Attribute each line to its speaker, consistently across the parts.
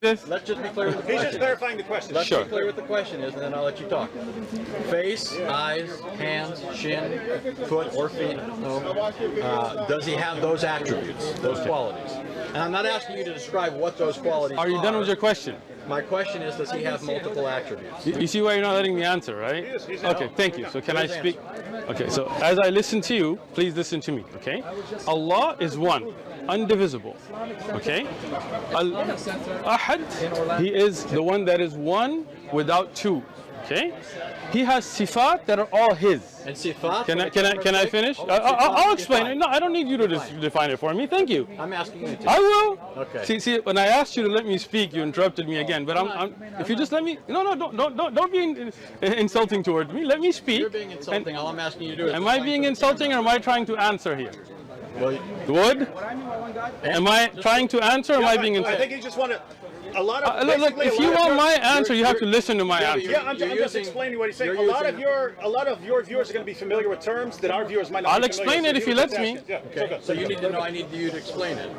Speaker 1: Let's just be clear with the question.
Speaker 2: He's just clarifying the question.
Speaker 1: Let's be clear what the question is, and then I'll let you talk. Face, eyes, hands, shin, foot, or feet. No. Does he have those attributes, those qualities? And I'm not asking you to describe what those qualities are.
Speaker 3: Are you done with your question?
Speaker 1: My question is, does he have multiple attributes?
Speaker 3: You see why you're not letting me answer, right?
Speaker 2: He's
Speaker 3: Okay, thank you. So can I speak? Okay, so as I listen to you, please listen to me, okay? Allah is one, indivisible, okay? Ahad, He is the one that is one without two, okay? He has sifat that are all His.
Speaker 1: And sifat?
Speaker 3: Can I finish? I'll explain it. No, I don't need you to define it for me. Thank you.
Speaker 1: I'm asking you to.
Speaker 3: I will.
Speaker 1: Okay.
Speaker 3: See, when I asked you to let me speak, you interrupted me again. But if you just let me, don't be insulting towards me. Let me speak.
Speaker 1: You're being insulting. All I'm asking you to do is.
Speaker 3: Am I being insulting, or am I trying to answer here?
Speaker 1: Well,
Speaker 3: Would? Am I trying to answer, or am I being
Speaker 2: I
Speaker 3: insulting?
Speaker 2: think you just want to. A lot of
Speaker 3: Look, if you want my answer, you have to listen to my answer.
Speaker 2: Yeah, I'm just explaining what he's saying. A lot of your viewers are going to be familiar with terms that our viewers might not.
Speaker 3: I'll explain it if he lets me.
Speaker 2: Yeah.
Speaker 1: okay. So you need to know. I need you to explain it.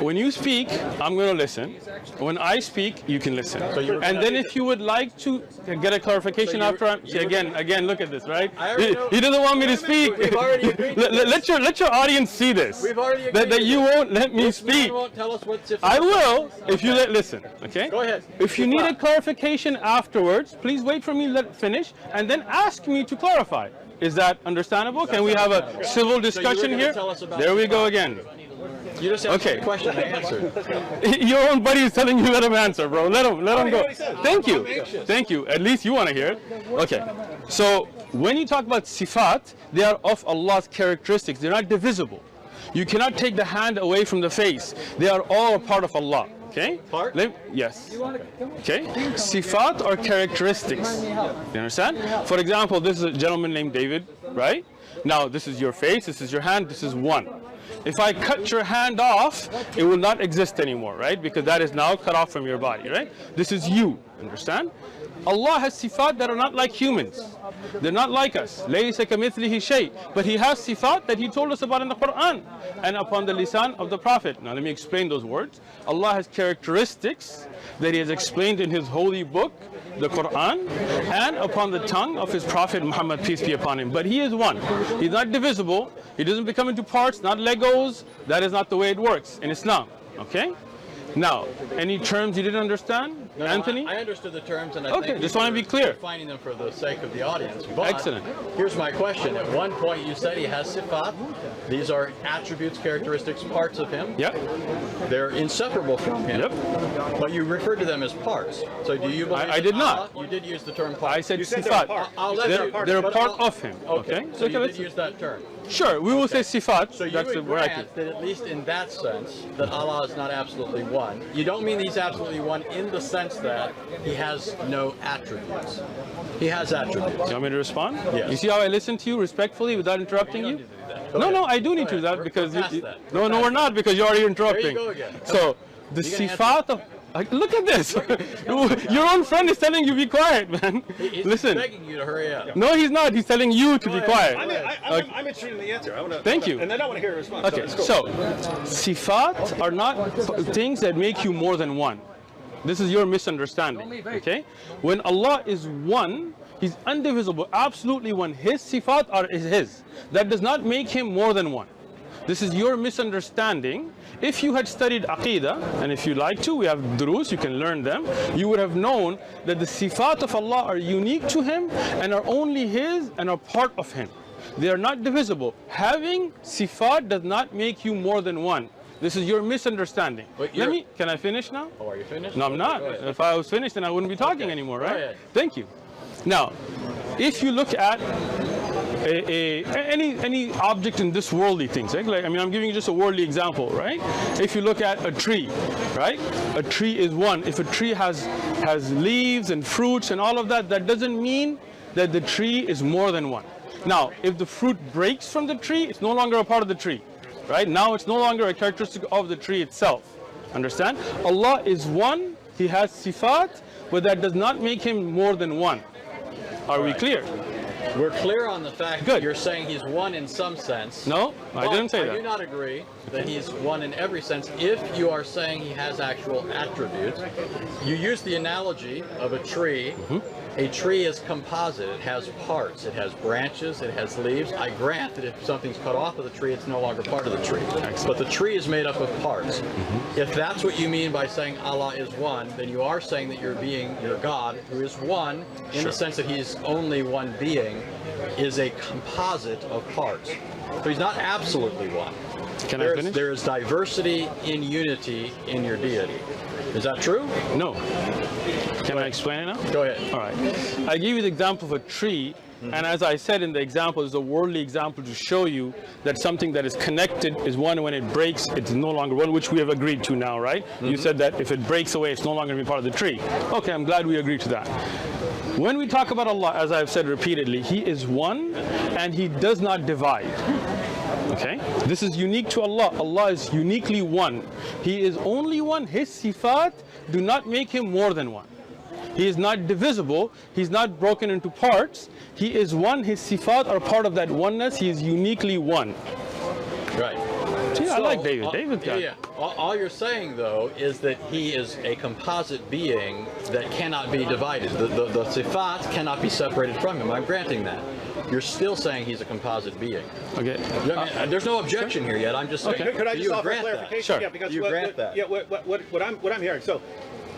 Speaker 3: When you speak, I'm going to listen. When I speak, you can listen. And then if you would like to get a clarification after I'm... See, again, look at this, right? He doesn't want me to speak.
Speaker 1: We've already agreed.
Speaker 3: Let your audience see this.
Speaker 1: We've already agreed.
Speaker 3: That you won't let me speak.
Speaker 1: You won't tell us what sifat.
Speaker 3: I will if you listen, okay?
Speaker 1: Go ahead.
Speaker 3: If you need a clarification afterwards, please wait for me to finish and then ask me to clarify. Is that understandable? Can we have a civil discussion here? There we go again.
Speaker 1: You just asked me a question. I answered.
Speaker 3: Your own buddy is telling you let him answer, bro. Let him go. Thank you. At least you want to hear it. Okay. So when you talk about sifat, they are of Allah's characteristics. They're not divisible. You cannot take the hand away from the face. They are all a part of Allah. Okay?
Speaker 1: Part?
Speaker 3: Yes. Okay? Sifat are characteristics. You understand? For example, this is a gentleman named David, right? Now, this is your face, this is your hand, this is one. If I cut your hand off, it will not exist anymore, right? Because that is now cut off from your body, right? This is you, understand? Allah has sifat that are not like humans. They're not like us. لَيْسَ كَمِثْلِهِ شَيْءٍ. But He has sifat that He told us about in the Quran and upon the lisan of the Prophet. Now let me explain those words. Allah has characteristics that He has explained in His holy book, the Quran, and upon the tongue of His Prophet Muhammad, peace be upon him. But He is one. He's not divisible. He doesn't become into parts, not Legos. That is not the way it works in Islam. Okay? Now, any terms you didn't understand,
Speaker 1: No,
Speaker 3: Anthony?
Speaker 1: I understood the terms, and I
Speaker 3: Okay,
Speaker 1: think
Speaker 3: just want to be clear.
Speaker 1: Defining them for the sake of the audience. But
Speaker 3: Excellent.
Speaker 1: Here's my question. At one point, you said he has sifat. These are attributes, characteristics, parts of him.
Speaker 3: Yep.
Speaker 1: They're inseparable from him.
Speaker 3: Yep.
Speaker 1: But you referred to them as parts. So do you believe?
Speaker 3: I did not.
Speaker 1: You did use the term part.
Speaker 3: I said
Speaker 2: You said they're a
Speaker 3: sifat.
Speaker 2: part.
Speaker 1: I'll let you-
Speaker 3: They're a
Speaker 1: but
Speaker 3: part
Speaker 1: I'll-
Speaker 3: of Him.
Speaker 1: Okay. So you
Speaker 3: let's-
Speaker 1: did use that term.
Speaker 3: Sure, we will say sifat.
Speaker 1: So you
Speaker 3: That's the
Speaker 1: would
Speaker 3: bracket.
Speaker 1: grant that at least in that sense, that Allah is not absolutely one. You don't mean He's absolutely one in the sense that He has no attributes. He has attributes.
Speaker 3: You want me to respond?
Speaker 1: Yes.
Speaker 3: You see how I listen to you respectfully without interrupting you? No, I do need to do that because no, we're not, because you're already interrupting.
Speaker 1: There you go again.
Speaker 3: So the
Speaker 1: You gonna
Speaker 3: sifat of look at this. Your own friend is telling you be quiet, man.
Speaker 1: He's
Speaker 3: Listen.
Speaker 1: begging you to hurry up.
Speaker 3: No, he's not. He's telling you to be quiet.
Speaker 2: I'm interested in the answer. I want to.
Speaker 3: Thank you.
Speaker 2: And then I want to hear a response.
Speaker 3: Okay, so sifat are not things that make you more than one. This is your misunderstanding. Okay? When Allah is one, He's indivisible, absolutely one. His sifat is His. That does not make Him more than one. This is your misunderstanding. If you had studied Aqidah, and if you like to, we have durus, you can learn them, you would have known that the sifat of Allah are unique to Him and are only His and are part of Him. They are not divisible. Having sifat does not make you more than one. This is your misunderstanding. Can I finish now?
Speaker 1: Oh, are you finished?
Speaker 3: No, I'm not. If I was finished, then I wouldn't be talking anymore, right?
Speaker 1: ahead.
Speaker 3: Thank you. Now, if you look at any object in this worldly things, right? Like, I mean, I'm giving you just a worldly example, right? If you look at a tree, right? A tree is one. If a tree has leaves and fruits and all of that, that doesn't mean that the tree is more than one. Now, if the fruit breaks from the tree, it's no longer a part of the tree, right? Now it's no longer a characteristic of the tree itself. Understand? Allah is one. He has sifat, but that does not make Him more than one. Are we clear?
Speaker 1: We're clear on the fact that you're saying he's one in some sense.
Speaker 3: No, I didn't say that.
Speaker 1: I do not agree that he's one in every sense. If you are saying he has actual attributes, you use the analogy of a tree. A tree is composite. It has parts. It has branches. It has leaves. I grant that if something's cut off of the tree, it's no longer part of the tree. But the tree is made up of parts. If that's what you mean by saying Allah is one, then you are saying that your God, who is one, in the sense that he's only one being, is a composite of parts. So he's not absolutely one.
Speaker 3: Can I finish?
Speaker 1: There is diversity in unity in your deity. Is that true?
Speaker 3: No. Can I explain it now?
Speaker 1: Go ahead.
Speaker 3: All right. I give you the example of a tree, and as I said in the example, it's a worldly example to show you that something that is connected is one, and when it breaks, it's no longer one, which we have agreed to now, right? You said that if it breaks away, it's no longer going to be part of the tree. Okay, I'm glad we agreed to that. When we talk about Allah, as I've said repeatedly, He is one, and He does not divide. Okay, this is unique to Allah. Allah is uniquely one. He is only one. His sifaat do not make Him more than one. He is not divisible. He's not broken into parts. He is one. His sifaat are part of that oneness. He is uniquely one.
Speaker 1: Right.
Speaker 3: See, I like David. David got
Speaker 1: yeah. All you're saying, though, is that he is a composite being that cannot be divided. The sifaat cannot be separated from him. I'm granting that. You're still saying he's a composite being.
Speaker 3: Okay.
Speaker 1: There's no objection here yet. I'm just saying.
Speaker 2: Could I just offer clarification?
Speaker 3: Sure.
Speaker 2: Yeah, because
Speaker 1: you grant that.
Speaker 2: Yeah, what I'm hearing. So,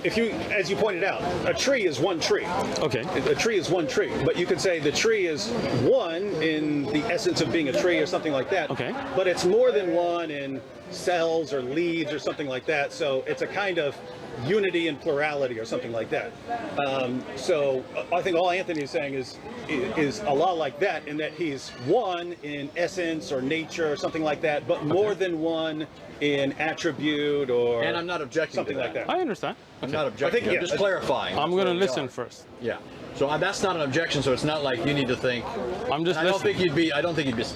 Speaker 2: if you, as you pointed out, a tree is one tree.
Speaker 3: Okay.
Speaker 2: A tree is one tree, but you could say the tree is one in the essence of being a tree or something like that.
Speaker 3: Okay.
Speaker 2: But it's more than one in cells or leaves or something like that. So it's a kind of unity and plurality or something like that. So I think all Anthony is saying is Allah like that, in that He's one in essence or nature or something like that, but more than one in attribute or
Speaker 1: And I'm not objecting
Speaker 2: something
Speaker 1: to
Speaker 2: like that.
Speaker 3: I understand.
Speaker 1: I'm not objecting. I'm just clarifying.
Speaker 3: I'm going to listen first.
Speaker 1: Yeah. So that's not an objection. So it's not like you need to think.
Speaker 3: I'm just.
Speaker 1: I don't think you'd be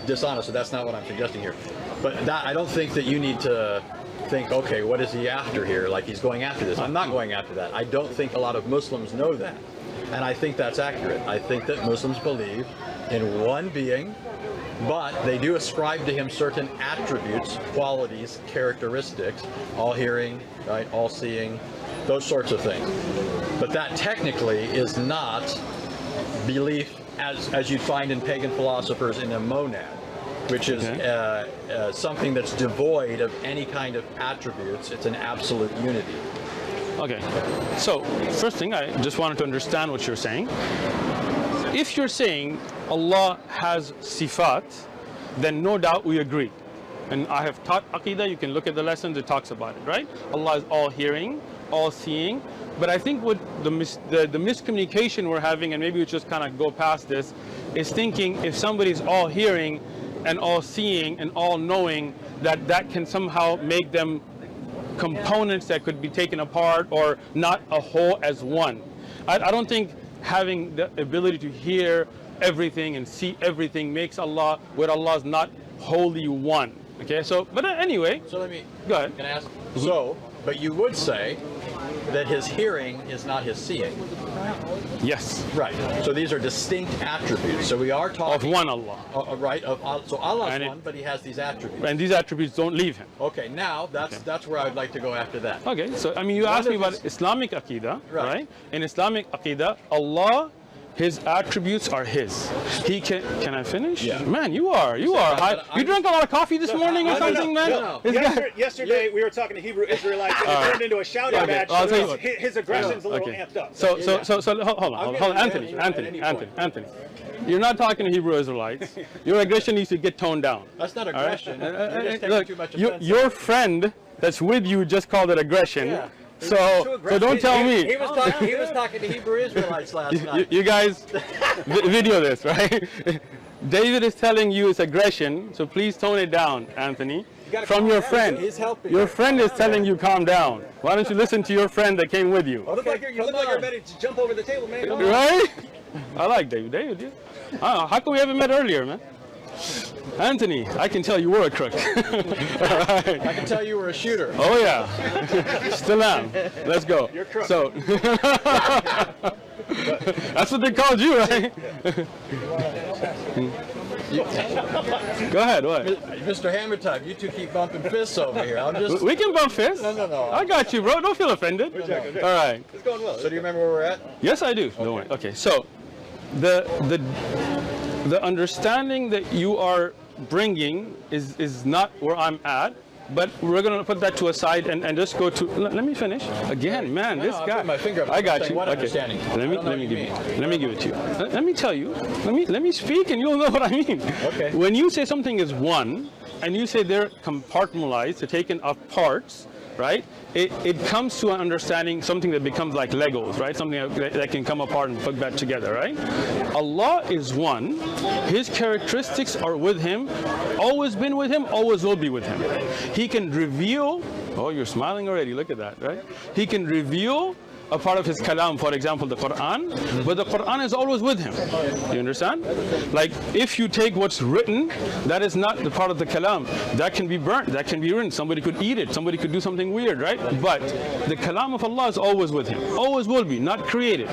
Speaker 1: dishonest. So that's not what I'm suggesting here. But I don't think that you need to think, okay, what is he after here? Like he's going after this. I'm not going after that. I don't think a lot of Muslims know that. And I think that's accurate. I think that Muslims believe in one being, but they do ascribe to him certain attributes, qualities, characteristics, all hearing, right, all seeing, those sorts of things. But that technically is not belief as you'd find in pagan philosophers in a monad, which is something that's devoid of any kind of attributes. It's an absolute unity.
Speaker 3: Okay. So first thing, I just wanted to understand what you're saying. If you're saying Allah has sifat, then no doubt we agree. And I have taught Aqidah, you can look at the lessons, it talks about it, right? Allah is all hearing, all seeing. But I think what the miscommunication we're having, and maybe we just kind of go past this, is thinking if somebody's all hearing and all seeing and all knowing, that can somehow make them components that could be taken apart or not a whole as one. I don't think having the ability to hear everything and see everything makes Allah, where Allah is not wholly one. Okay, so, but anyway.
Speaker 1: So let me,
Speaker 3: go ahead.
Speaker 1: Can I ask? So, but you would say that his hearing is not his seeing.
Speaker 3: Yes.
Speaker 1: Right. So these are distinct attributes. So we are talking
Speaker 3: of one Allah.
Speaker 1: Right. So Allah is
Speaker 3: and
Speaker 1: one, but He has these attributes.
Speaker 3: And these attributes don't leave Him.
Speaker 1: Okay. Now that's where I would like to go after that.
Speaker 3: Okay. So I mean, you asked me about Islamic Aqidah, right? In Islamic Aqidah, Allah, His attributes are His. He can. Can I finish? Yeah. Man, you are high. You drank a lot of coffee this morning or something, man?
Speaker 2: No. Yesterday we were talking to Hebrew Israelites, and it turned into a shouting match. So his aggression's a little amped up.
Speaker 3: So hold on, Anthony. You're not talking to Hebrew Israelites. Your aggression needs to get toned down.
Speaker 1: That's not aggression. Right?
Speaker 3: Look, your friend that's with you just called it aggression. Yeah. So don't tell me.
Speaker 1: He was talking to Hebrew Israelites last night.
Speaker 3: You guys video this, right? David is telling you it's aggression, so please tone it down, Anthony. From your friend.
Speaker 1: He's helping.
Speaker 3: Your friend is telling you calm down. Why don't you listen to your friend that came with you?
Speaker 2: You look like you're ready to jump over the table, man.
Speaker 3: Right? I like David. David, yeah. I don't know. How come we haven't met earlier, man? Anthony, I can tell you were a crook. Right.
Speaker 1: I can tell you were a shooter.
Speaker 3: Oh yeah, still am. Let's go.
Speaker 2: You're crook.
Speaker 3: So that's what they called you, right? Go ahead. What?
Speaker 1: Mr. Hammer Time, you two keep bumping fists over here. I'm just.
Speaker 3: We can bump fists.
Speaker 1: No.
Speaker 3: I got you, bro. Don't feel offended.
Speaker 2: Okay.
Speaker 3: All right.
Speaker 2: It's going well.
Speaker 1: So do you remember where we're at?
Speaker 3: Yes, I do. Don't worry. Okay. So the understanding that you are bringing is not where I'm at. But we're going to put that to a side and just go to. Let me finish. Again, man, this
Speaker 1: I'm
Speaker 3: guy.
Speaker 1: putting my finger up.
Speaker 3: I got
Speaker 1: Saying
Speaker 3: you.
Speaker 1: what
Speaker 3: Okay.
Speaker 1: understanding?
Speaker 3: Let me give it to you. Let me tell you. Let me speak, and you'll know what I mean.
Speaker 1: Okay.
Speaker 3: When you say something is one, and you say they're compartmentalized, they're taken of parts, right? It comes to an understanding something that becomes like Legos, right? Something that can come apart and put back together, right? Allah is one. His characteristics are with him, always been with him, always will be with him. He can reveal, oh, you're smiling already, look at that, right? He can reveal a part of his kalam, for example, the Quran, but the Quran is always with him. You understand? Like, if you take what's written, that is not the part of the kalam. That can be burnt, that can be written. Somebody could eat it, somebody could do something weird, right? But the kalam of Allah is always with him. Always will be, not created.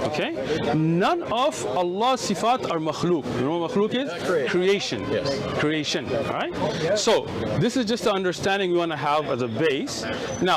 Speaker 3: Okay? None of Allah's sifat are makhluk. You know what makhluk is? Creation.
Speaker 1: Yes.
Speaker 3: Creation. All right? So, this is just the understanding we want to have as a base. Now,